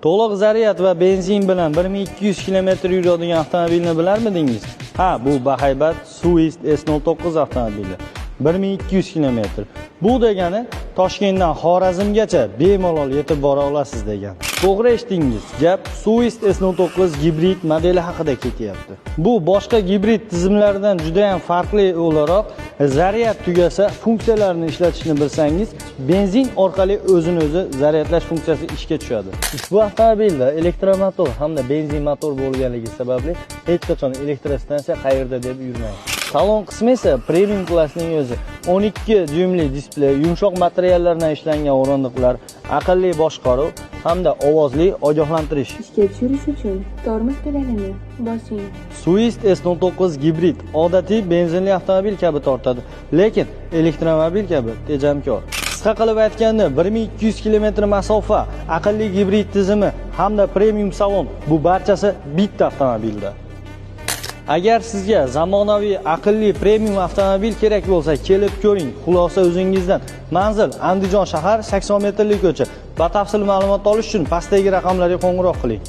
To'liq zaryad va benzin bilan 1200 km yuradigan avtomobilni bilarmidingiz? Ha, bu bahaybat Swift S09 avtomobili. 1200 km. Bu degani Toshkentdan Xorazmgacha bemalol yetib bora olasiz degan. To'g'ri eshitdingiz. Gap Swift S09 gibrid modeli haqida ketyapti. Bu boshqa gibrid tizimlaridan juda ham farqli o'laroq, zaryad tugasa funksiyalarini ishlatishni bilsangiz, benzin orqali o'zini-o'zi zaryadlash funksiyasi ishga tushadi. Ushbu avtomobilda elektromotor hamda benzin motor bo'lganligi sababli hech qachon elektrostansiya qayerda deb yurmaydi. Salon qismi esa premium klassning o'zi. 12 dyumli displey, yumshoq materiallardan ishlangan o'rindiqlar, aqlli boshqaruv hamda ovozli ogohlantirish. Ishga tushirish uchun tormoz pedalini bosing. Swift S09 gibrid odatiy benzinli avtomobil kabi tortadi, lekin elektromobil kabi tejamkor. Qisqa qilib aytganda 1200 km masofa, aqlli gibrid tizimi hamda premium salon bu barchasi bitta avtomobilda. Agar sizga zamonaviy aqlli premium avtomobil kerak bo'lsa, kelib ko'ring. Xulosa o'zingizdan. Manzil Andijon shahar, 80 metrlik ko'cha. Batafsil ma'lumot olish uchun pastdagi raqamlarga qo'ng'iroq qiling.